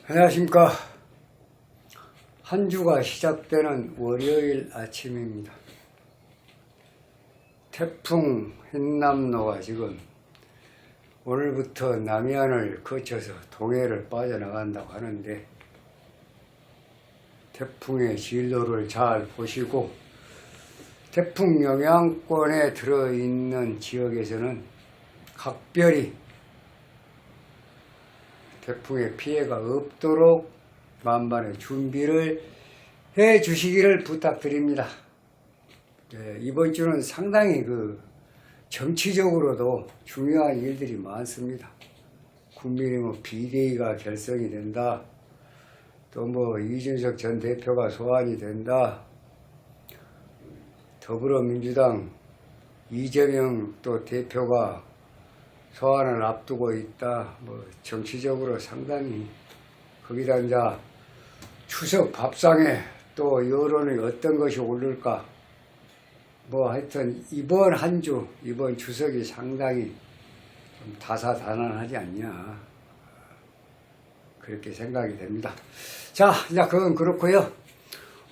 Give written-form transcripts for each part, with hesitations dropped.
안녕하십니까. 한 주가 시작되는 월요일 아침입니다. 태풍 흰남노가 지금 오늘부터 남해안을 거쳐서 동해를 빠져나간다고 하는데, 태풍의 진로를 잘 보시고 태풍 영향권에 들어있는 지역에서는 각별히 태풍의 피해가 없도록 만반의 준비를 해 주시기를 부탁드립니다. 이번 주는 상당히 정치적으로도 중요한 일들이 많습니다. 국민의 비대위가 결성이 된다. 또 이준석 전 대표가 소환이 된다. 더불어민주당 이재명 또 대표가 소환을 앞두고 있다. 정치적으로 상당히, 거기다 이제 추석 밥상에 또 여론이 어떤 것이 오를까. 하여튼 이번 한 주, 이번 추석이 상당히 좀 다사다난하지 않냐, 그렇게 생각이 됩니다. 자, 이제 그건 그렇고요.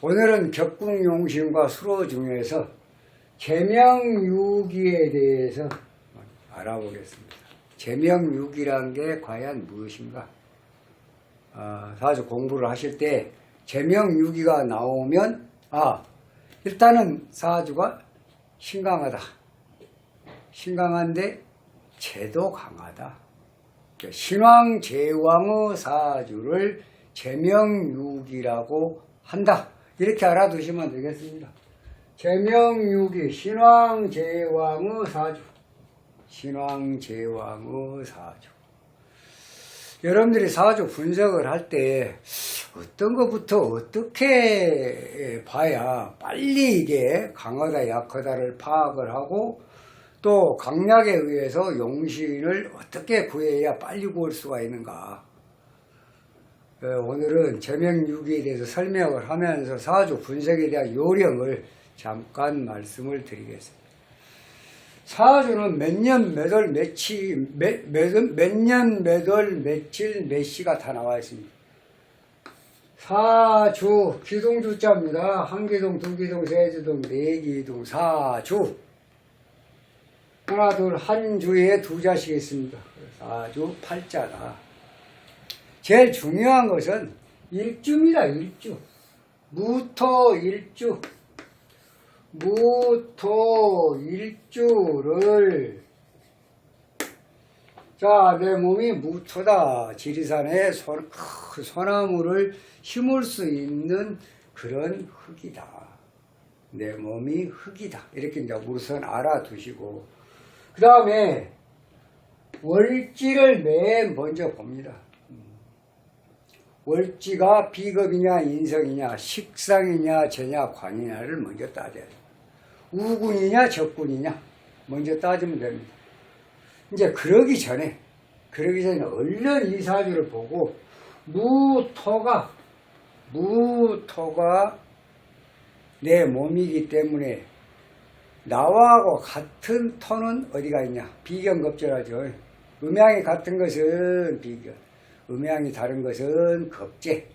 오늘은 격국용신과 수로 중에서 제명유기에 대해서 알아보겠습니다. 제명유기란 게 과연 무엇인가? 사주 공부를 하실 때 제명유기가 나오면 일단은 사주가 신강하다. 신강한데 재도 강하다. 신왕제왕의 사주를 제명유기라고 한다. 이렇게 알아두시면 되겠습니다. 제명유기, 신왕제왕의 사주. 신왕제왕의 사주. 여러분들이 사주 분석을 할 때 어떤 것부터 어떻게 봐야 빨리 이게 강하다 약하다를 파악을 하고, 또 강약에 의해서 용신을 어떻게 구해야 빨리 구할 수가 있는가. 오늘은 제명유기에 대해서 설명을 하면서 사주 분석에 대한 요령을 잠깐 말씀을 드리겠습니다. 사주는 몇 년, 몇 월, 몇 시가 다 나와 있습니다. 사주, 기둥주자입니다. 한기둥, 두기둥, 세기둥, 네기둥, 사주. 하나, 둘, 한 주에 두 자씩 있습니다. 사주, 팔자다. 제일 중요한 것은 일주입니다. 일주. 무토 일주. 무토 일주를, 내 몸이 무토다. 지리산에 소나무를 심을 수 있는 그런 흙이다. 내 몸이 흙이다. 이렇게 이제 우선 알아두시고, 그 다음에 월지를 맨 먼저 봅니다. 월지가 비겁이냐 인성이냐 식상이냐 제냐 관이냐를 먼저 따져야 돼요. 우군이냐 적군이냐 먼저 따지면 됩니다. 이제 그러기 전에 얼른 이 사주를 보고, 무토가 내 몸이기 때문에 나와하고 같은 토는 어디가 있냐. 비견겁제라죠. 음양이 같은 것은 비견, 음양이 다른 것은 겁제.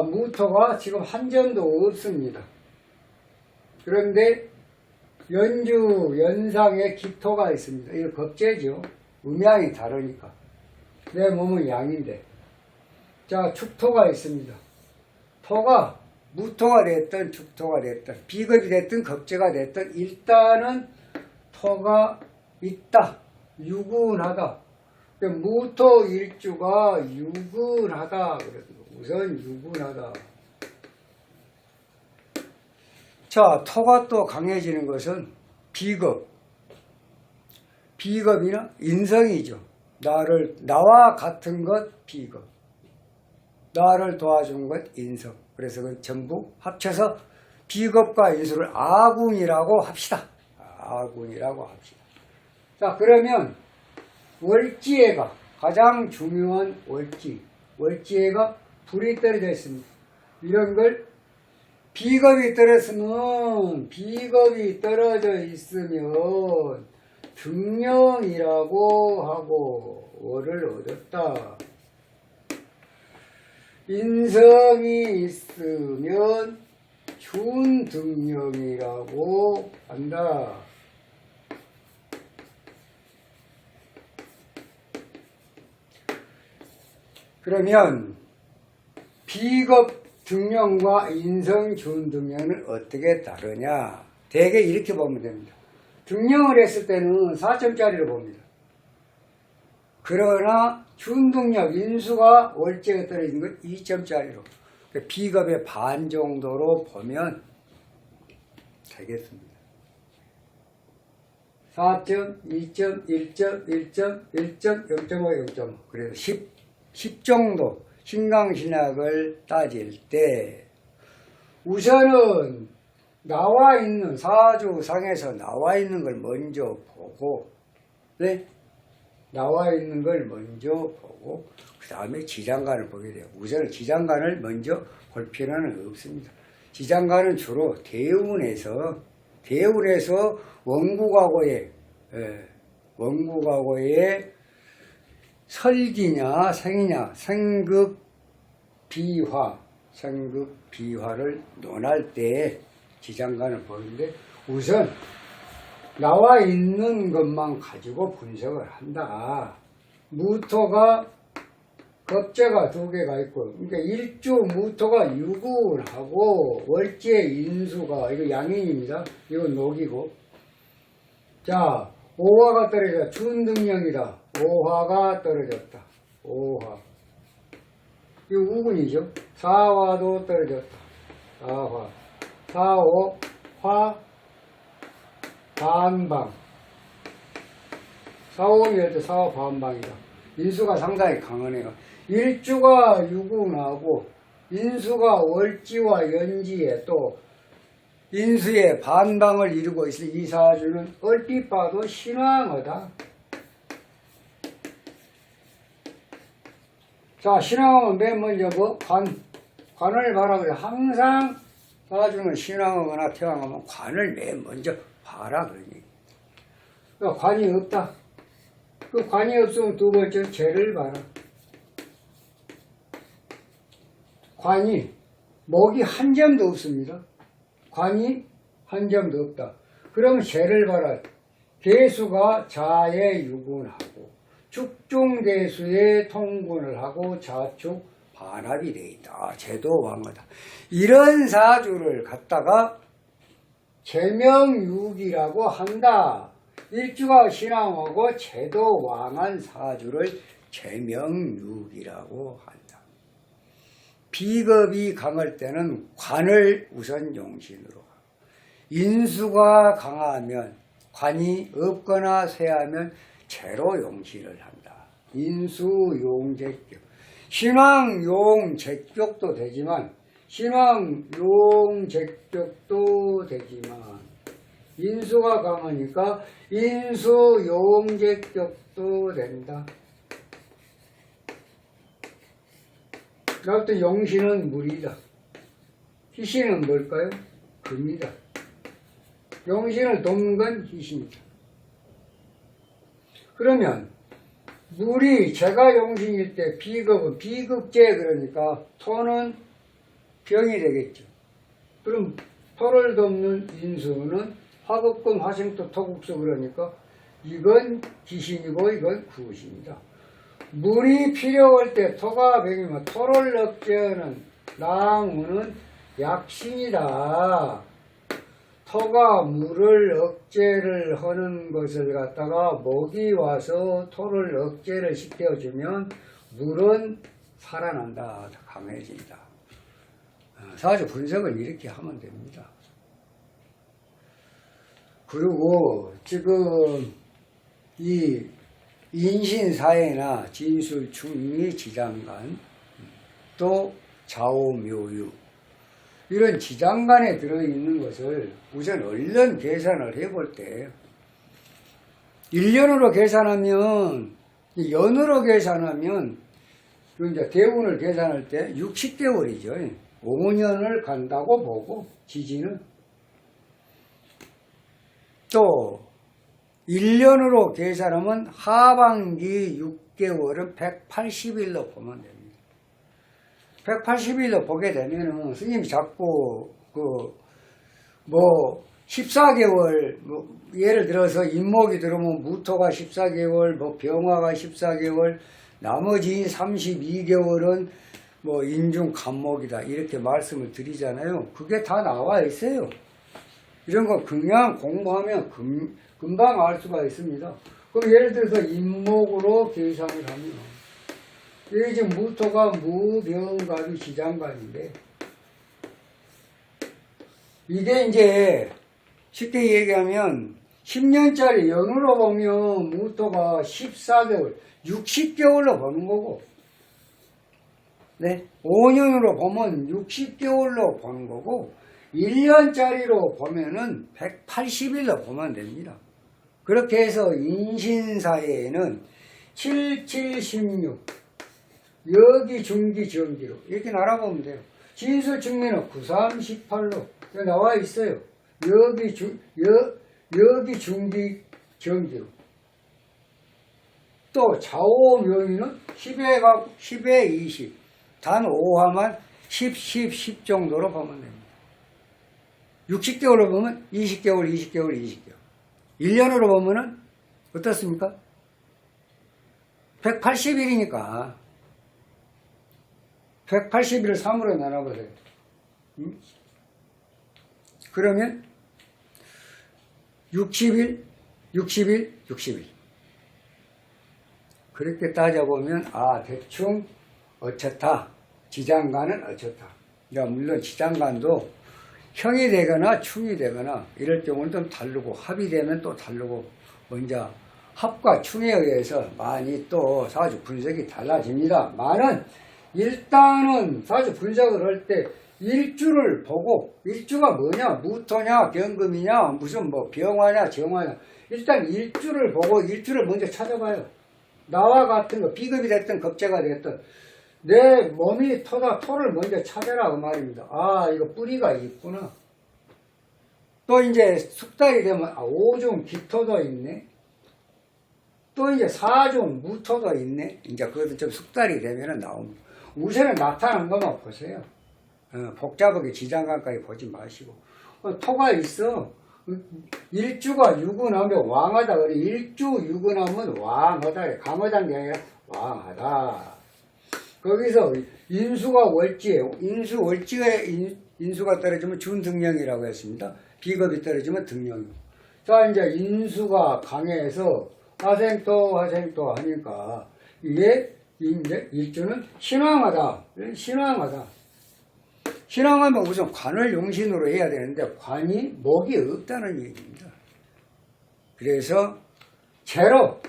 무토가 지금 한 점도 없습니다. 그런데 연상에 기토가 있습니다. 이거 겁제죠. 음양이 다르니까. 내 몸은 양인데. 축토가 있습니다. 토가 무토가 됐든 축토가 됐든 비겁이 됐든 겁제가 됐든 일단은 토가 있다. 유근하다. 무토 일주가 유근하다. 우선 유근하다. 토가 또 강해지는 것은 비겁이나 인성이죠. 나와 같은 것 비겁, 나를 도와준 것 인성. 그래서 전부 합쳐서 비겁과 인수를 아군이라고 합시다. 그러면 월지애가 가장 중요한 월지애가 불이 떨어져 있습니다. 이런 걸 비겁이 떨어져 있으면 등령이라고 하고 월을 얻었다. 인성이 있으면 준등령이라고 한다. 그러면 비겁 등령과 인성 준등령은 어떻게 다르냐? 대개 이렇게 보면 됩니다. 등령을 했을 때는 4점짜리로 봅니다. 그러나 준등령, 인수가 월제가 떨어진 건 2점짜리로. 비겁의 반 정도로 보면 되겠습니다. 4점, 2점, 1점, 1점, 1점, 0.5, 0.5. 그래서 10 정도 신강신약을 따질 때 우선은 나와 있는 사주상에서 나와 있는 걸 먼저 보고, 네? 나와 있는 걸 먼저 보고 그 다음에 지장간을 보게 돼요. 우선은 지장간을 먼저 볼 필요는 없습니다. 지장간은 주로 대운에서 원국하고의 설기냐 생이냐 생극 비화를 논할 때 지장간을 보는데 우선 나와 있는 것만 가지고 분석을 한다. 무토가 겁재가 2개가 있고, 그러니까 일주 무토가 유군하고 월지의 인수가 이거 양인입니다. 이건 녹이고. 자, 오화가 떨어져 준등령이다. 오화가 떨어졌다. 오화. 이거 우군이죠. 사화도 떨어졌다. 사화. 사오 화 반방. 사오일 때 사오 반방이다. 인수가 상당히 강하네요. 일주가 유군하고 인수가 월지와 연지에 또 인수의 반방을 이루고 있을 이 사주는 얼핏 봐도 신왕하다. 자, 신왕은 맨 먼저 관을 봐라 그래. 항상 사주는 신왕하거나 태왕하면 관을 맨 먼저 봐라 그러니. 그러니까 관이 없다. 그 관이 없으면 두 번째 재를 봐라. 관이 목이 한 점도 없습니다. 관이 한 점도 없다. 그러면 재를 봐라. 개수가 자에 유군하고 축중개수에 통군을 하고 자축 반합이 되어 있다. 재도 왕하다. 이런 사주를 갖다가 재명육이라고 한다. 일주가 신왕하고 재도 왕한 사주를 재명육이라고 한다. 비겁이 강할 때는 관을 우선 용신으로, 인수가 강하면 관이 없거나 쇠하면 재로 용신을 한다. 인수용재격. 신왕용재격도 되지만 인수가 강하니까 인수용재격도 된다. 그것도 용신은 물이다. 희신은 뭘까요? 금이다. 용신을 돕는 건 희신이다. 그러면 물이 제가 용신일 때 비겁은 비급제 그러니까 토는 병이 되겠죠. 그럼 토를 돕는 인수는 화급금 화생토 토국수 그러니까 이건 기신이고 이건 구신이다. 물이 필요할 때 토가 병이면 토를 억제하는 나무는 약신이다. 토가 물을 억제를 하는 것을 갖다가 목이 와서 토를 억제를 시켜주면 물은 살아난다. 강해진다. 사주 분석을 이렇게 하면 됩니다. 그리고 지금 이 인신사회나 진술, 충리, 지장간, 또 좌우묘유 이런 지장간에 들어있는 것을 우선 얼른 계산을 해볼 때 1년으로 계산하면 연으로 계산하면 이제 대운을 계산할 때 60개월이죠. 5년을 간다고 보고 지지는 또 1년으로 계산하면 하반기 6개월은 180일로 보면 됩니다. 180일로 보게 되면은 스님이 자꾸 뭐 14개월 예를 들어서 인목이 들어오면 무토가 14개월 뭐 병화가 14개월 나머지 32개월은 뭐 인중 간목이다 이렇게 말씀을 드리잖아요. 그게 다 나와 있어요. 이런 거 그냥 공부하면 금방 알 수가 있습니다. 그럼 예를 들어서 인목으로 계산을 하면 이게 지금 무토가 무병갑이 지장간인데 이게 이제 쉽게 얘기하면 10년짜리 연으로 보면 무토가 14개월, 60개월로 보는 거고 네? 5년으로 보면 60개월로 보는 거고 1년짜리로 보면은 180일로 보면 됩니다. 그렇게 해서 인신사회에는 7, 7, 16 여기 중기 정기로 이렇게 알아보면 돼요. 진술증명은 9, 3, 18로 나와 있어요. 여기 중기 정기로 또 좌우 명의는 10에 20 단 5화만 10 정도로 보면 됩니다. 60개월로 보면 20개월 1년으로 보면은 어떻습니까? 180일이니까 180일을 3으로 나눠보세요. 그러면 60일 그렇게 따져보면 대충 어쩌다 지장간은 어쩌다. 그러니까 물론 지장간도 형이 되거나 충이 되거나 이럴 경우는 좀 다르고 합이 되면 또 다르고 먼저 합과 충에 의해서 많이 또 사주 분석이 달라집니다만은 일단은 사주 분석을 할 때 일주를 보고 일주가 뭐냐 무토냐 경금이냐 무슨 뭐 병화냐 정화냐 일단 일주를 보고 일주를 먼저 찾아봐요. 나와 같은 거 비급이 됐든 겁재가 됐든 내 몸이 토다 토를 먼저 찾아라 그 말입니다. 이거 뿌리가 있구나. 또 이제 숙달이 되면 오중 기토도 있네. 또 이제 사중 무토도 있네. 이제 그것도 좀 숙달이 되면은 나옵니다. 우선은 나타난 것만 보세요. 복잡하게 지장간까지 보지 마시고 토가 있어. 일주가 유근하면 왕하다. 그래 일주 유근하면 왕하다. 강하다는 게 아니라 왕하다. 거기서 인수가 월지에 인수 월지에 인수가 떨어지면 준등령이라고 했습니다. 비겁이 떨어지면 등령이고. 자 이제 인수가 강해서 화생토 하니까 이게 이제 일주는 신왕하다. 신왕하면 우선 관을 용신으로 해야 되는데 관이 목이 없다는 얘기입니다. 그래서 제로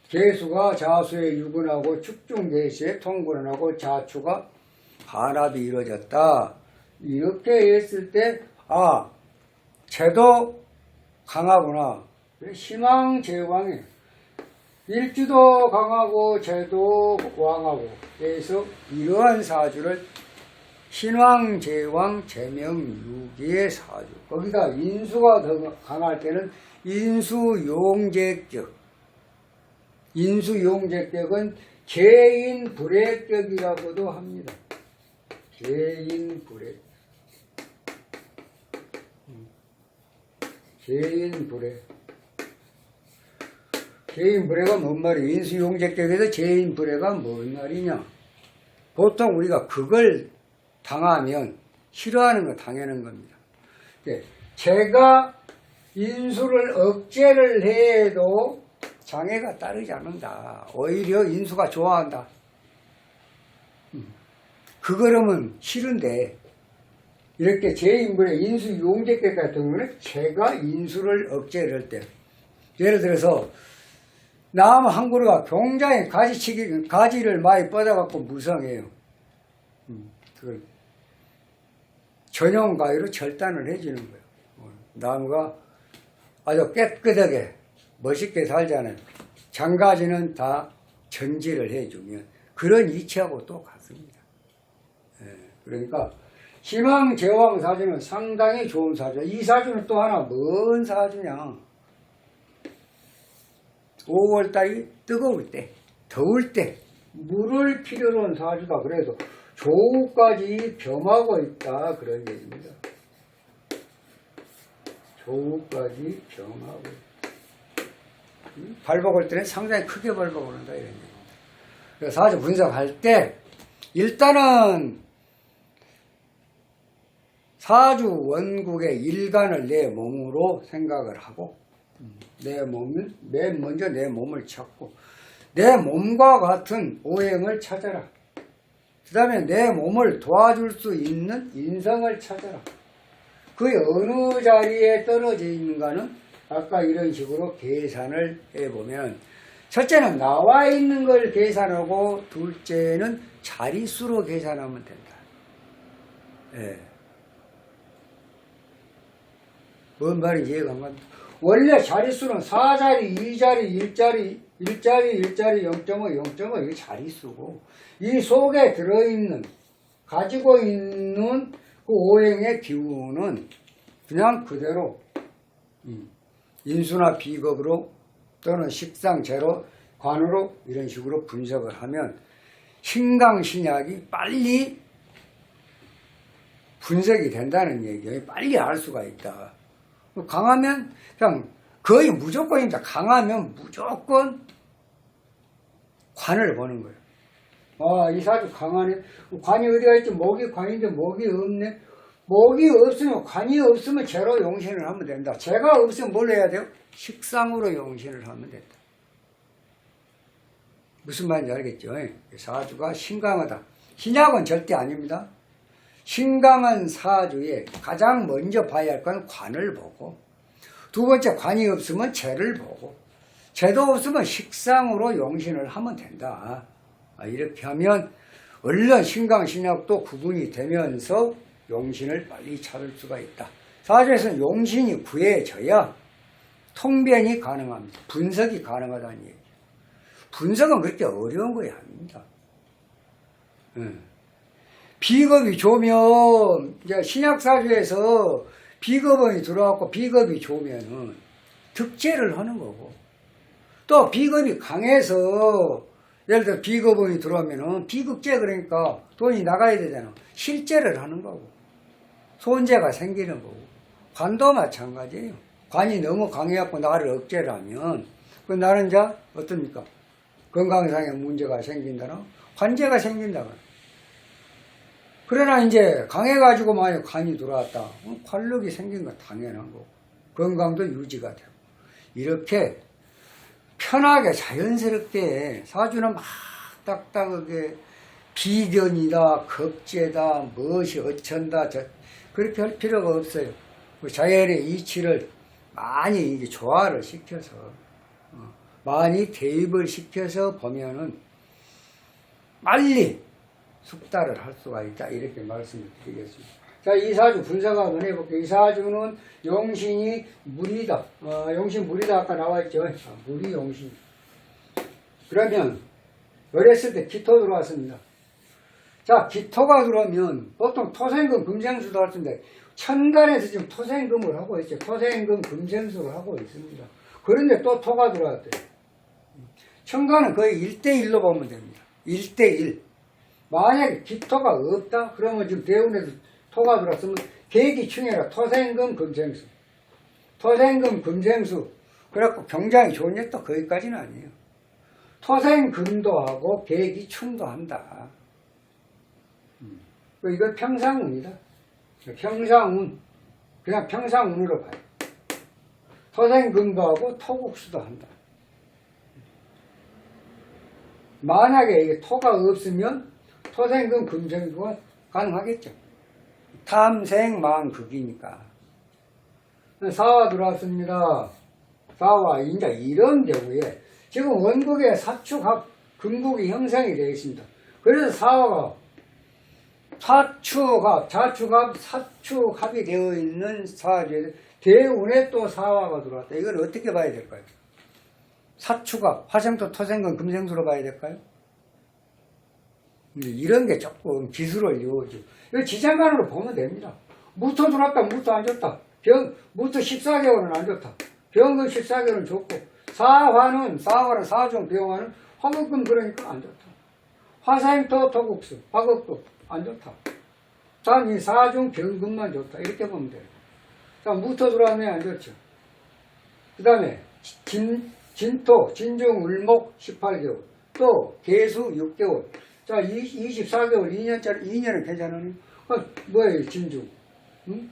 개수가 자수에 유근하고 축중개수에 통근하고 자추가 반합이 이루어졌다. 이렇게 했을 때 제도 강하구나. 신왕제왕에 일주도 강하고 제도 왕하고 해서 이러한 사주를 신왕제왕 제명유기의 사주. 거기다 인수가 더 강할 때는 인수용제격. 인수용제격은 개인불회격이라고도 합니다. 개인불회. 개인불회가 뭔 말이에요? 인수용제격에서 개인불회가 뭔 말이냐? 보통 우리가 그걸 당하면 싫어하는 거 당하는 겁니다. 제가 인수를 억제를 해도 장애가 따르지 않는다. 오히려 인수가 좋아한다. 그거라면 싫은데 이렇게 제2인분의 인수용제격 같은 경우는 제가 인수를 억제를 할 때 예를 들어서 나무 한 그루가 굉장히 가지를 많이 뻗어갖고 무성해요. 그걸 전용 가위로 절단을 해주는 거예요. 나무가 아주 깨끗하게 멋있게 살잖아요. 장가지는 다 전지를 해주면 그런 이치하고 또 같습니다. 그러니까 신왕제왕 사주는 상당히 좋은 사주야. 이 사주는 또 하나 뭔 사주냐. 5월달이 뜨거울 때 더울 때 물을 필요로 한 사주다. 그래서 조우까지 겸하고 있다. 그런 얘기입니다. 조우까지 겸하고 있다. 발복할 때는 상당히 크게 발복을 한다. 이런 얘기입니다. 그래서 사주 분석할 때 일단은 사주 원국의 일간을 내 몸으로 생각을 하고 내 몸은 맨 먼저 내 몸을 찾고 내 몸과 같은 오행을 찾아라. 그 다음에 내 몸을 도와줄 수 있는 인성을 찾아라. 그 어느 자리에 떨어져 있는가는 아까 이런 식으로 계산을 해보면 첫째는 나와 있는 걸 계산하고 둘째는 자릿수로 계산하면 된다. 예. 뭔 말인지 이해가 안 간다. 원래 자릿수는 4자리, 2자리, 1자리, 0.5, 0.5 이게 자릿수고 이 속에 들어있는 가지고 있는 그 오행의 기운은 그냥 그대로 인수나 비겁으로 또는 식상제로 관으로 이런 식으로 분석을 하면 신강신약이 빨리 분석이 된다는 얘기예요. 빨리 알 수가 있다. 강하면 그냥 거의 무조건입니다. 강하면 무조건 관을 보는 거예요. 아, 이 사주 강하네. 관이 어디가 있지? 목이 관인데 목이 없네. 목이 없으면 관이 없으면 제로 용신을 하면 된다. 제가 없으면 뭘 해야 돼요? 식상으로 용신을 하면 된다. 무슨 말인지 알겠죠? 사주가 신강하다. 신약은 절대 아닙니다. 신강한 사주에 가장 먼저 봐야 할 건 관을 보고 두 번째 관이 없으면 재를 보고 재도 없으면 식상으로 용신을 하면 된다. 이렇게 하면 얼른 신강신약도 구분이 되면서 용신을 빨리 찾을 수가 있다. 사주에서는 용신이 구해져야 통변이 가능합니다. 분석이 가능하다는 얘기죠. 분석은 그렇게 어려운 거 아닙니다. 비겁이 좋으면 이제 신약사주에서 비겁이 들어왔고 비겁이 좋으면은 득제를 하는 거고 또 비겁이 강해서 예를 들어 비겁이 들어오면은 비극제 그러니까 돈이 나가야 되잖아. 실제를 하는 거고 손재가 생기는 거고 관도 마찬가지예요. 관이 너무 강해갖고 나를 억제를 하면 그 나는 자 어떻습니까? 건강상의 문제가 생긴다나 관제가 생긴다거나 그러나 이제 강해가지고 만약 관이 들어왔다. 관력이 생긴 건 당연한 거고 건강도 유지가 되고 이렇게 편하게 자연스럽게 사주는 막 딱딱하게 비견이다 겁재다 무엇이 어쩐다 그렇게 할 필요가 없어요. 자연의 이치를 많이 이제 조화를 시켜서 많이 대입을 시켜서 보면은 빨리 숙달을 할 수가 있다. 이렇게 말씀을 드리겠습니다. 자, 이 사주 분석 한번 해볼게요. 이 사주는 용신이 물이다. 용신 물이다 아까 나와있죠. 물이 용신. 그러면 어렸을 때 기토 들어왔습니다. 자, 기토가 들어오면 보통 토생금 금생수도 할 텐데 천간에서 지금 토생금을 하고 있죠. 토생금 금생수를 하고 있습니다. 그런데 또 토가 들어왔대요. 천간은 거의 1대1로 보면 됩니다. 1대1. 만약에 기토가 없다? 그러면 지금 대운에서 토가 들어왔으면 계기충해라. 토생금 금생수. 토생금 금생수. 그래갖고 경장이 좋은 게 또 거기까지는 아니에요. 토생금도 하고 계기충도 한다. 이건 평상운이다. 평상운. 그냥 평상운으로 봐요. 토생금도 하고 토국수도 한다. 만약에 이게 토가 없으면 토생금 금생수가 가능하겠죠. 탐생망극이니까. 사화 들어왔습니다. 사화 이제 이런 경우에 지금 원국에 사축합 금국이 형성이 되어 있습니다. 그래서 사화가 사축합, 자축합, 사축합이 되어 있는 사주에 대운에 또 사화가 들어왔다. 이걸 어떻게 봐야 될까요? 사축합, 화생토, 토생금, 금생수로 봐야 될까요? 이런 게 조금 기술을 이루어지고 이거 지장간으로 보면 됩니다. 무토 들어왔다, 무토 안 좋다. 무토 14개월은 안 좋다. 병금 14개월은 좋고 사화는 사중 병화는 화급금 그러니까 안 좋다. 화생토, 토국수, 화급금 안 좋다. 단 이 사중 병금만 좋다. 이렇게 보면 돼요. 자, 무토 들어가면 안 좋죠. 그 다음에 진토, 진중, 을목 18개월. 또 개수 6개월. 자, 24개월, 2년짜리, 2년은 괜찮으니? 뭐예요, 진중? 응?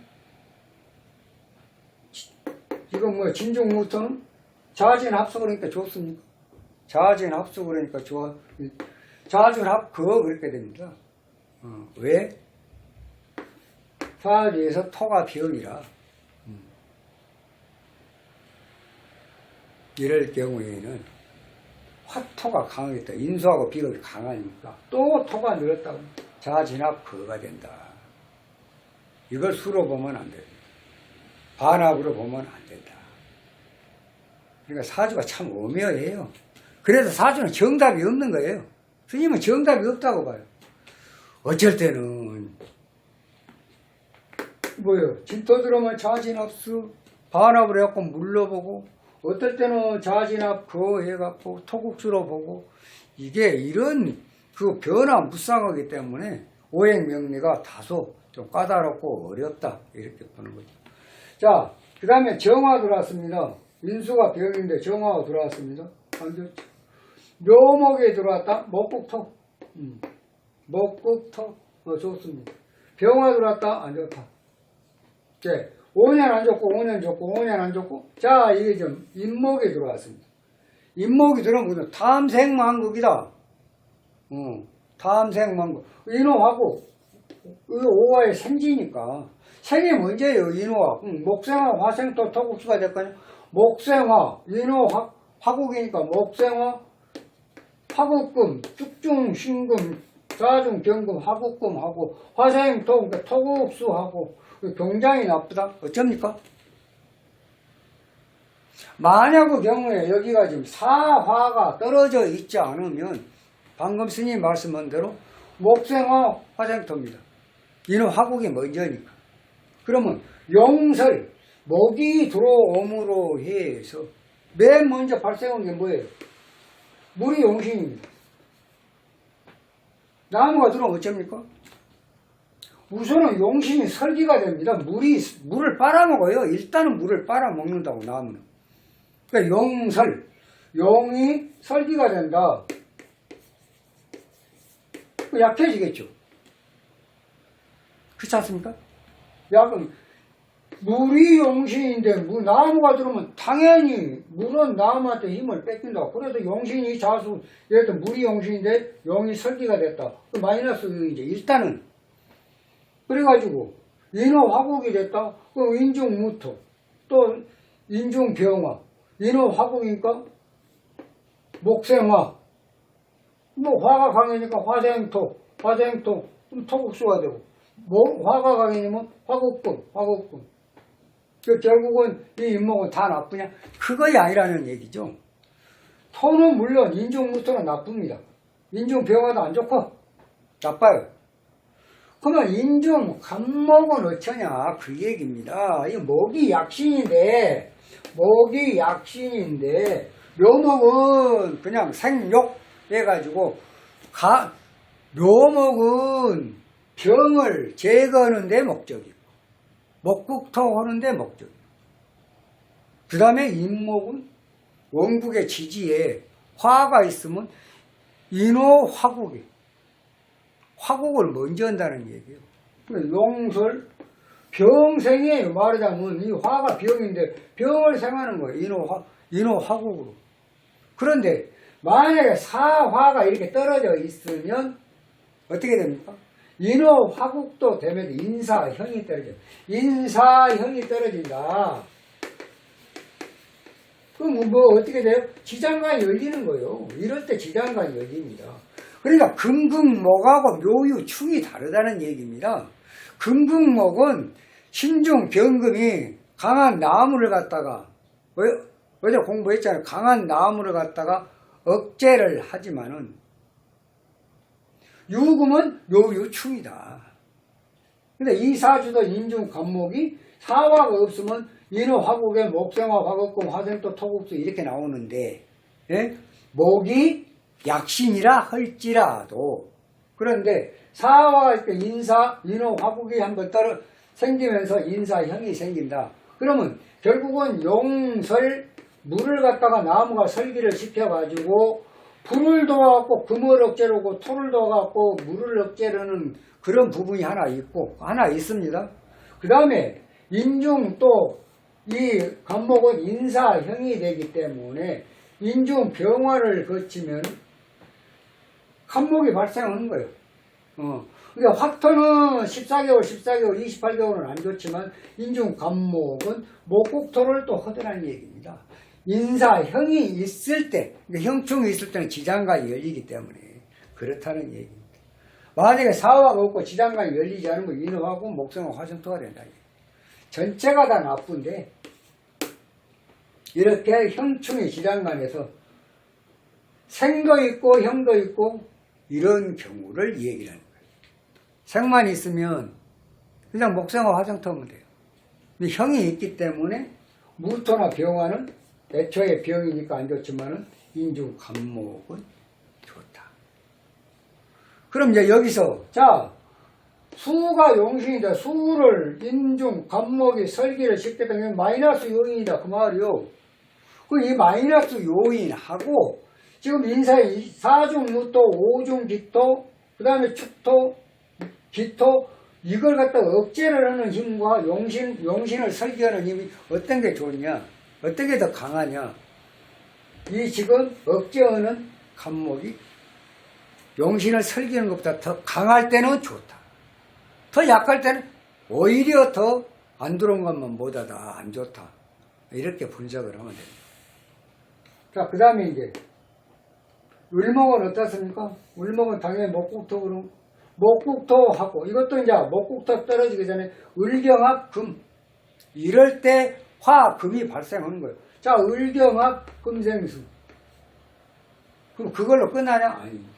이건 뭐야, 진중 무토는? 자진 합수 그러니까 좋습니까? 자진 합수 그러니까 좋아. 자진 합거 그렇게 됩니다. 왜? 화지에서 토가 병이라. 이럴 경우에는 화토가 강하겠다. 인수하고 비가 강하니까 또 토가 늘었다고 자진합거가 된다. 이걸 수로 보면 안 된다. 반합으로 보면 안 된다. 그러니까 사주가 참 오묘해요. 그래서 사주는 정답이 없는 거예요. 스님은 정답이 없다고 봐요. 어쩔 때는 뭐예요? 진토 들어오면 자진합수 반합을 해갖고 물러보고, 어떨 때는 자진합 거 해갖고 토국수로 보고, 이게 이런 그 변화무쌍하기 때문에 오행명리가 다소 좀 까다롭고 어렵다 이렇게 보는 거죠. 자, 그 다음에 정화 들어왔습니다. 인수가 병인데 정화가 들어왔습니다. 안 좋죠. 묘목에 들어왔다. 목국토. 목국토. 좋습니다. 병화 들어왔다. 안 좋다. 네, 5년 안 좋고 5년 좋고 5년 안 좋고. 자, 이게 좀 인목에 들어왔습니다. 인목이 들어오면 탐생만국이다. 탐생만국. 인호하고 오화의 생지니까 생이 먼저예요. 인호화. 목생화, 화생토, 토국수가 될 거냐. 목생화, 인호, 화국이니까 목생화, 화국금, 축중, 신금, 사중, 병금, 화국금하고 화생토, 그러니까 토국수하고 경장이 나쁘다. 어쩝니까? 만약 그 경우에 여기가 지금 사화가 떨어져 있지 않으면 방금 스님 말씀한 대로 목생화, 화생토입니다. 이는 화국이 먼저니까. 그러면 용설, 목이 들어옴으로 해서 맨 먼저 발생한 게 뭐예요? 물이 용신입니다. 나무가 들어오면 어쩝니까? 우선은 용신이 설기가 됩니다. 물을 빨아먹어요. 일단은 물을 빨아먹는다고, 나무는. 그러니까 용설, 용이 설기가 된다. 약해지겠죠. 그렇지 않습니까? 약은 물이 용신인데 나무가 들어오면 당연히 물은 나무한테 힘을 뺏긴다. 그래서 용신이 자수, 예를 들어 물이 용신인데 용이 설기가 됐다. 마이너스 이제 일단은. 그래가지고 인호 화국이 됐다. 그럼 인중무토, 또 인중병화, 인호 화국이니까 목생화. 화가 강해니까 화생토, 그럼 토국수가 되고, 화가 강해지면 화국금. 결국은 이 인목은 다 나쁘냐? 그거이 아니라는 얘기죠. 토는 물론 인중무토는 나쁩니다. 인중병화도 안 좋고 나빠요. 그러면 인중 간목은 어쩌냐? 그 얘기입니다. 이 목이 약신인데 묘목은 그냥 생욕 해가지고 묘목은 병을 제거하는 데 목적이고 목국토 하는 데 목적이고, 그 다음에 인목은 원국의 지지에 화가 있으면 인호 화국을 먼저 한다는 얘기예요. 용설 병생이에요. 말하자면 이 화가 병인데 병을 생하는 거예요. 인호 화국으로. 그런데 만약에 사화가 이렇게 떨어져 있으면 어떻게 됩니까? 인호 화국도 되면 인사형이 떨어져요. 인사형이 떨어진다. 그럼 뭐 어떻게 돼요? 지장간이 열리는 거예요. 이럴 때 지장간이 열립니다. 그러니까 금극목하고 묘유충이 다르다는 얘기입니다. 금극목은 신중 병금이 강한 나무를 갖다가, 어제 공부했잖아요. 강한 나무를 갖다가 억제를 하지만은 유금은 묘유충이다. 근데 이 사주도 인중 간목이 사화가 없으면 인호 화국에 목생화, 화국금, 화생토, 토국수 이렇게 나오는데, 예? 목이 약신이라 할지라도 그런데 사화가 이렇게 인사, 인호, 화국이 한번 생기면서 인사형이 생긴다. 그러면 결국은 용설, 물을 갖다가 나무가 설기를 시켜가지고 불을 도와갖고 금을 억제로고 토를 도와갖고 물을 억제르는 그런 부분이 하나 있습니다. 그 다음에 인중 또 이 간목은 인사형이 되기 때문에 인중 병화를 거치면 간목이 발생하는 거예요. 그러니까 화토는 14개월, 28개월은 안 좋지만 인중 간목은 목국토를 또 허드라는 얘기입니다. 인사형이 있을 때, 형충이 있을 때는 지장간이 열리기 때문에 그렇다는 얘기입니다. 만약에 사화가 없고 지장간이 열리지 않으면 인후하고 목성하고 화성토가 된다. 전체가 다 나쁜데 이렇게 형충이 지장간에서 생도 있고 형도 있고 이런 경우를 얘기를 하는 거예요. 생만 있으면 그냥 목성하고 화성토면 돼요. 근데 형이 있기 때문에 무토나 병화는 애초에 병이니까 안 좋지만은 인중 간목은 좋다. 그럼 이제 여기서 수가 용신이다. 수를 인중 간목이 설기를 쉽게 되면 마이너스 요인이다 그 말이요. 이 마이너스 요인하고 지금 인사의 사중 무토, 오중 기토, 그 다음에 축토, 기토 이걸 갖다 억제를 하는 힘과 용신을 설계하는 힘이 어떤 게 좋냐? 어떤 게 더 강하냐? 이 지금 억제하는 간목이 용신을 설계하는 것보다 더 강할 때는 좋다. 더 약할 때는 오히려 더 안 들어온 것만 못하다 안 좋다. 이렇게 분석을 하면 됩니다. 자, 그 다음에 이제 을목은 어떻습니까? 을목은 당연히 목국토로 목국토하고 이것도 이제 목국토 떨어지기 전에 을경합 금 이럴 때 화금이 발생하는 거예요. 자, 을경합 금생수 그럼 그걸로 끝나냐? 아닙니다.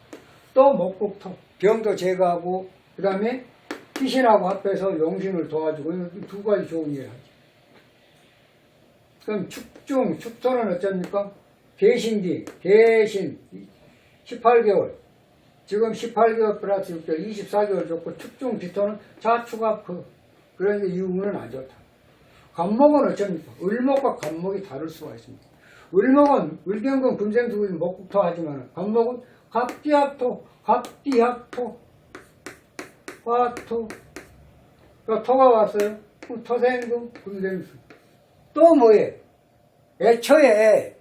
또 목국토 병도 제거하고 그 다음에 희신하고 합해서 용신을 도와주고 두 가지 좋은 일을 하죠. 그럼 축토는 어쩝니까? 개신기, 개신 18개월 지금 18개월 플러스 6개월 24개월 좋고 축중 기토는 자축합 그러니까 이 운은 안 좋다. 간목은 어쩝니까? 을목과 간목이 다를 수가 있습니다. 을목은 을경금 금생수금 목국토 하지만 간목은 갑기합토 화토 그러니까 토가 왔어요. 토생금 금생수 또 뭐예요? 애초에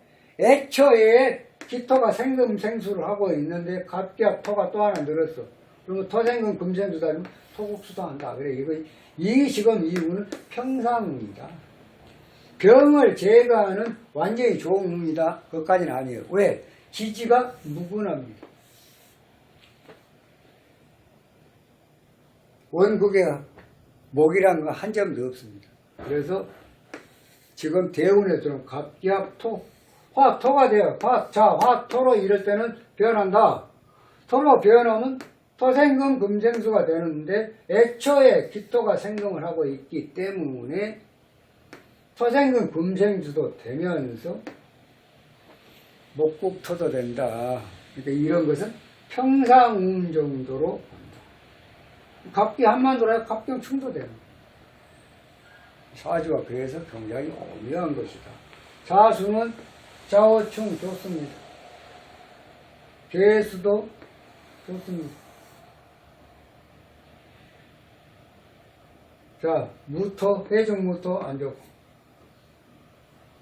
기토가 생금생수를 하고 있는데 갑기합 토가 또 하나 늘었어. 그러면 토생금 금생수다 하면 토국수도 한다. 그래 이 지금 이 운은 평상운이다. 병을 제거하는 완전히 좋은 운이다. 그것까지는 아니에요. 왜? 지지가 무근합니다. 원국에 목이라는 건 한 점도 없습니다. 그래서 지금 대운에서는 갑기합토 화토가 돼요. 화토로 이럴 때는 변한다. 토로 변하면 토생금 금생수가 되는데 애초에 기토가 생금을 하고 있기 때문에 토생금 금생수도 되면서 목국토도 된다. 그러니까 이런 것은 평상운 정도로 갑기 한만 돌아야 갑경 충도되는 사주가 그래서 굉장히 오묘한 것이다. 자수는 좌우충 좋습니다. 개수도 좋습니다. 자, 무토, 해중무토 안 좋고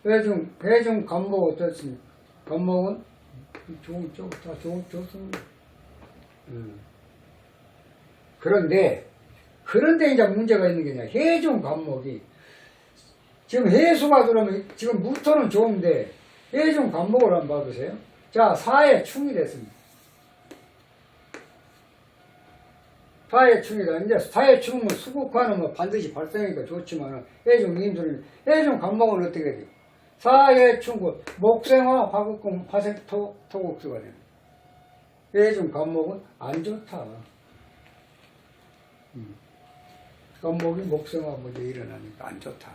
해중 간목 어떻습니까? 간목은 좋습니다. 그런데 이제 문제가 있는 게 해중 간목이 지금 해수가 들어오면 지금 무토는 좋은데 해중 간목을 한번 봐보세요. 자, 사의 충이 됐습니다. 사의 충이다. 이제 사의 충은 수국화는 뭐 반드시 발생하니까 좋지만 해중 임수는 해중 간목은 어떻게 돼요? 사의 충군 목생화 화국금 화생토 토국수가 됩니다. 해중 간목은 안 좋다. 간목이 목생화 먼저 일어나니까 안 좋다.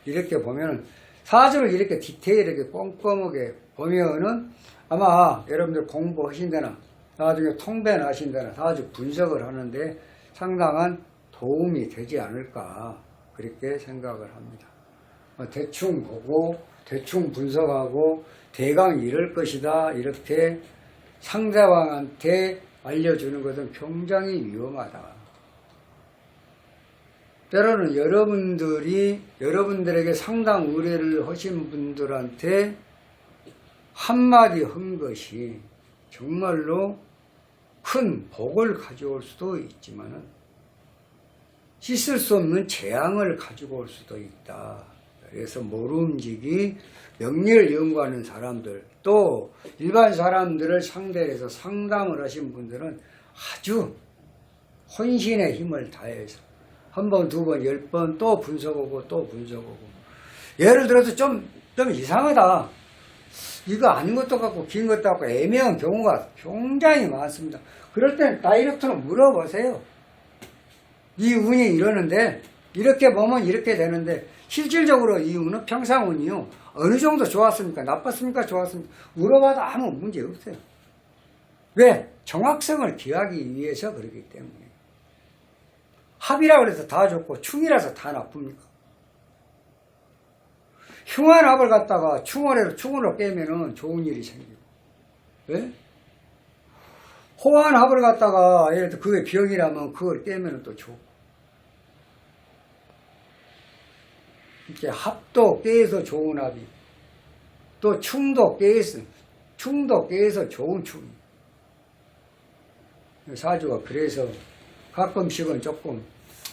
이렇게 보면은 사주를 이렇게 디테일하게 꼼꼼하게 보면은 아마 여러분들 공부하신 데나 나중에 통변하신다는 사주 분석을 하는데 상당한 도움이 되지 않을까 그렇게 생각을 합니다. 대충 보고 대충 분석하고 대강 이럴 것이다 이렇게 상대방한테 알려주는 것은 굉장히 위험하다. 때로는 여러분들에게 상당 의뢰를 하신 분들한테 한마디 한 것이 정말로 큰 복을 가져올 수도 있지만은 씻을 수 없는 재앙을 가지고 올 수도 있다. 그래서 모름지기 명리를 연구하는 사람들 또 일반 사람들을 상대해서 상담을 하신 분들은 아주 혼신의 힘을 다해서 한 번, 두 번, 10번 또 분석하고 또 분석하고 예를 들어서 좀 이상하다. 이거 아닌 것도 같고 긴 것도 같고 애매한 경우가 굉장히 많습니다. 그럴 때는 다이렉트로 물어보세요. 이 운이 이러는데 이렇게 보면 이렇게 되는데 실질적으로 이 운은 평상운이요. 어느 정도 좋았습니까? 나빴습니까? 좋았습니까? 물어봐도 아무 문제 없어요. 왜? 정확성을 기하기 위해서 그러기 때문에. 합이라 그래서 다 좋고 충이라서 다 나쁩니까? 흉한 합을 갖다가 충으로 깨면은 좋은 일이 생기고, 왜? 호한 합을 갖다가 예를 들어 그게 병이라면 그걸 깨면은 또 좋고, 이렇게 합도 깨서 좋은 합이, 또 충도 깨서 좋은 충이. 사주가 그래서 가끔씩은 조금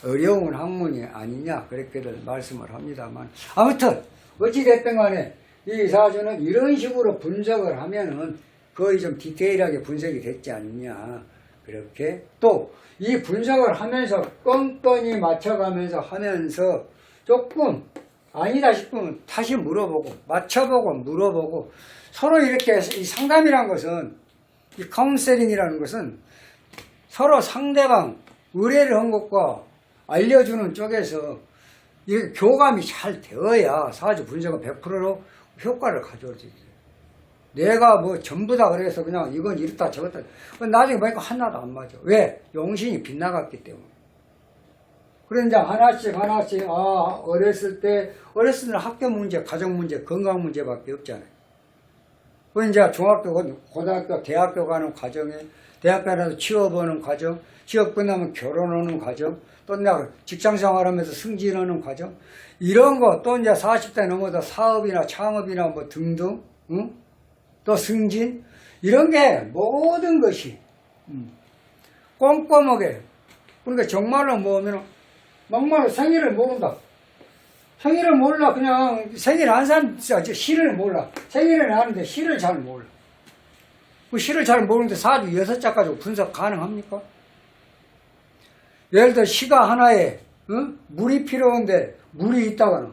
어려운 학문이 아니냐 그렇게들 말씀을 합니다만 아무튼 어찌됐든 간에 이 사주는 이런 식으로 분석을 하면은 거의 좀 디테일하게 분석이 됐지 않느냐 그렇게 또 이 분석을 하면서 껌껌이 맞춰가면서 하면서 조금 아니다 싶으면 다시 물어보고 맞춰보고 물어보고 서로 이렇게 이 상담이라는 것은 이 카운셀링이라는 것은 서로 상대방 의뢰를 한 것과 알려주는 쪽에서 이 교감이 잘 되어야 사주 분석은 100%로 효과를 가져오지. 내가 뭐 전부 다 그래서 그냥 이건 이렇다 저렇다. 나중에 보니까 하나도 안 맞아. 왜? 용신이 빗나갔기 때문에. 그래 이제 하나씩 어렸을 때는 학교 문제, 가정 문제, 건강 문제밖에 없잖아요. 그 이제 중학교, 고등학교, 대학교 가는 과정에 대학교 가서 취업하는 과정, 취업 끝나면 결혼하는 과정, 또 내가 직장 생활하면서 승진하는 과정, 이런 거, 또 이제 40대 넘어서 사업이나 창업이나 뭐 등등, 응? 또 승진, 이런 게 모든 것이, 꼼꼼하게, 그러니까 정말로 뭐면, 막말로 생일을 모른다. 생일을 몰라. 그냥 생일 안 사람, 시를 몰라. 생일은 아는데 시를 잘 몰라. 그 시를 잘 모르는데 사주 6자 가지고 분석 가능합니까? 예를 들어 시가 하나에 물이 필요한데 물이 있다거나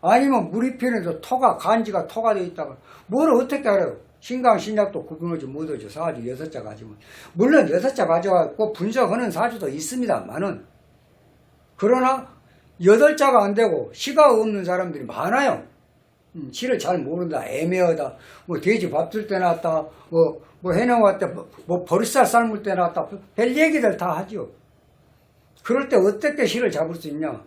아니면 물이 필요해서 간지가 토가 되어 있다거나 뭘 어떻게 알아요? 신강 신약도 구분하지 못하죠. 사주 6자 가지고. 물론 6자 가져갖고 분석하는 사주도 있습니다만은 그러나 8자가 안 되고 시가 없는 사람들이 많아요. 시를 잘 모른다, 애매하다, 뭐 돼지 밥 줄 때 나왔다, 뭐 해놓았다, 뭐 버릇살 삶을 때 나왔다, 별 얘기들 다 하죠. 그럴 때 어떻게 시를 잡을 수 있냐?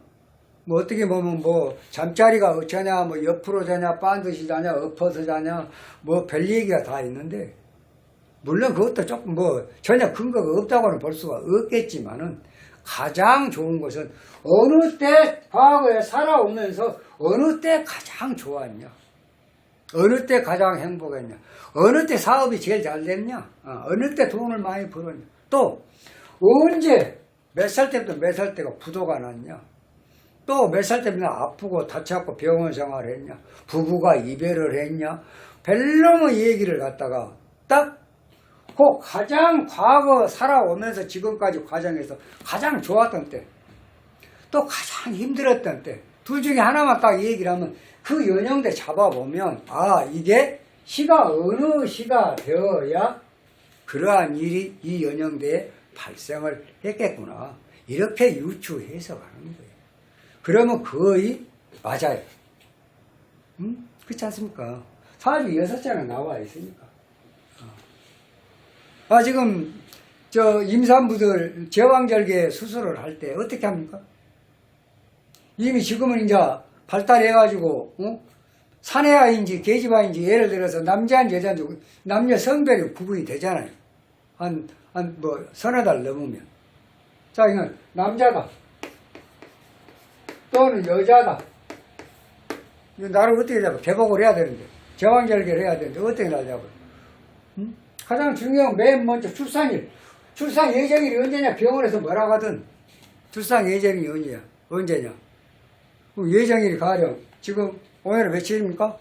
뭐 어떻게 보면 뭐 잠자리가 어쩌냐, 뭐 옆으로 자냐, 반드시 자냐, 엎어서 자냐, 뭐 별 얘기가 다 있는데 물론 그것도 조금 뭐 전혀 근거가 없다고는 볼 수가 없겠지만은 가장 좋은 것은 어느 때 과거에 살아오면서 어느 때 가장 좋았냐, 어느 때 가장 행복했냐, 어느 때 사업이 제일 잘 됐냐, 어느 때 돈을 많이 벌었냐, 또 언제 몇 살 때부터 몇 살 때가 부도가 났냐, 또 몇 살 때부터 아프고 다쳤고 병원 생활을 했냐, 부부가 이별을 했냐, 별로의 얘기를 갖다가 딱 그 가장 과거 살아오면서 지금까지 과정에서 가장 좋았던 때, 또 가장 힘들었던 때, 둘 중에 하나만 딱 얘기를 하면 그 연령대 잡아보면 이게 시가 어느 시가 되어야 그러한 일이 이 연령대에 발생을 했겠구나, 이렇게 유추해서 가는 거예요. 그러면 거의 맞아요. 그렇지 않습니까? 사주 6자는 나와 있으니까. 지금 저 임산부들 제왕절개 수술을 할 때 어떻게 합니까? 이미 지금은 이제 발달해가지고 사내아인지 계집아인지 예를 들어서 남자인지 여자인지 남녀 성별이 구분이 되잖아요. 뭐 서너 달 넘으면. 자, 이건 남자다 또는 여자다. 이거 나를 어떻게 잡아? 개복을 해야 되는데, 제왕절개를 해야 되는데 어떻게 날 잡아? 가장 중요한 건 맨 먼저 출산일. 출산 예정일이 언제냐? 병원에서 뭐라고 하든 출산 예정일이 언제냐? 그럼 예정일이 가령 지금 오늘은 며칠입니까?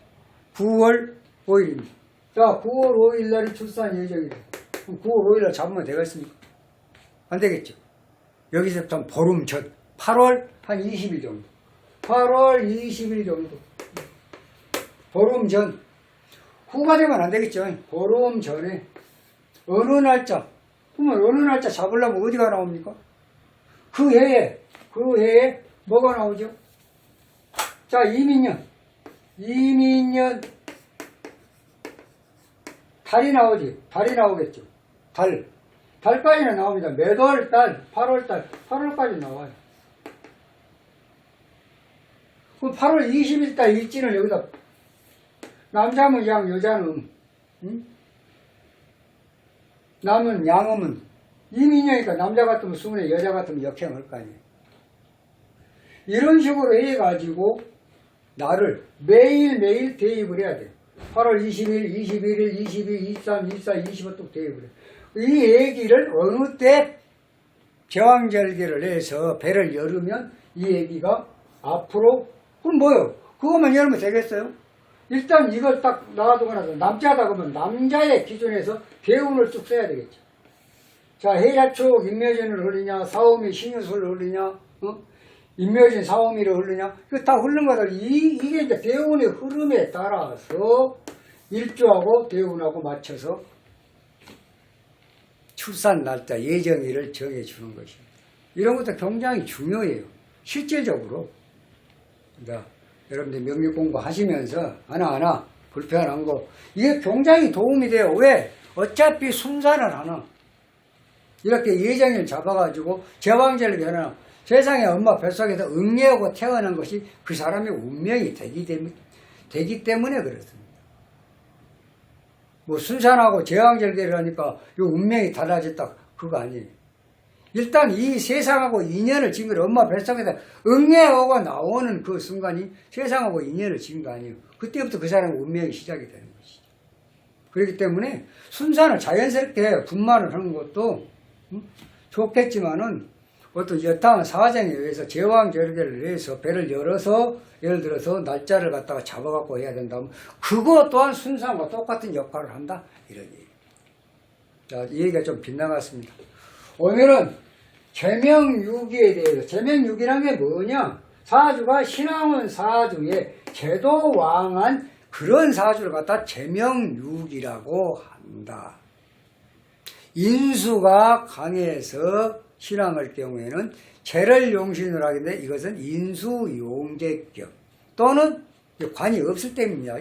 9월 5일입니다. 자, 9월 5일 날이 출산 예정일이에요. 그럼 9월 5일 날 잡으면 되겠습니까? 안 되겠죠. 여기서부터 보름 전, 8월 한 20일 정도. 8월 20일 정도. 보름 전. 후가 되면 안 되겠죠. 보름 전에. 어느 날짜. 그러면 어느 날짜 잡으려면 어디가 나옵니까? 그 해에 뭐가 나오죠? 자, 이민년. 달이 나오지. 달이 나오겠죠. 달까지는 나옵니다. 몇 월 달? 8월까지 나와요. 그 8월 20일 달 일진을 여기다 남자면 양, 여자는 남은 양음은 이민년이니까 남자 같으면 수문에 여자 같으면 역행할 거 아니에요. 이런 식으로 해가지고 나를 매일매일 대입을 해야 돼요. 8월 20일, 21일, 22, 23, 24, 25 또 대입을 해요. 이 얘기를 어느 때 제왕절개를 해서 배를 열으면 이 얘기가 앞으로 그럼 뭐요? 그것만 열면 되겠어요? 일단 이걸 딱 놔두고 나서 남자다 그러면 남자의 기준에서 개운을 쭉 써야 되겠죠. 자, 해자축 인묘진을 흐르냐, 사오미 신유술을 흐르냐, 인묘진 사오미를 흐르냐, 이거 다 흐른 거다. 이게 이제 대운의 흐름에 따라서 일주하고 대운하고 맞춰서 출산 날짜 예정일을 정해주는 것입니다. 이런 것도 굉장히 중요해요. 실질적으로. 그러니까 여러분들 명리 공부하시면서 하나하나 불편한 거 이게 굉장히 도움이 돼요. 왜? 어차피 순산을 하나 이렇게 예정일 잡아가지고 제왕절개 하나 세상에 엄마 뱃속에서 응애하고 태어난 것이 그 사람의 운명이 되기 때문에 그렇습니다. 뭐 순산하고 제왕절개를 하니까 이 운명이 달라졌다 그거 아니에요. 일단 이 세상하고 인연을 지은 걸 엄마 뱃속에서 응애하고 나오는 그 순간이 세상하고 인연을 지은 거 아니에요. 그때부터 그 사람의 운명이 시작이 되는 것이죠. 그렇기 때문에 순산을 자연스럽게 분만을 하는 것도 좋겠지만은 어떤 여타한 사정에 의해서 제왕절개를 해서 배를 열어서 예를 들어서 날짜를 갖다가 잡아갖고 해야 된다면 그거 또한 순산과 똑같은 역할을 한다 이런 얘기. 자, 이 얘기가 좀 빗나갔습니다. 오늘은 제명유기에 대해서 제명유기란 게 뭐냐? 사주가 신앙원 사주에 제도왕한 그런 사주를 갖다 제명유기라고 한다. 인수가 강해서 신앙할 경우에는 재를 용신으로 하게 되는데 이것은 인수용제격 또는 관이 없을 때입니다.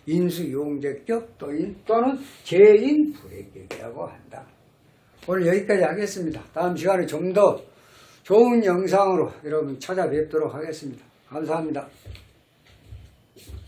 인수용제격 또는 재인불회격이라고 한다. 오늘 여기까지 하겠습니다. 다음 시간에 좀 더 좋은 영상으로 여러분 찾아뵙도록 하겠습니다. 감사합니다.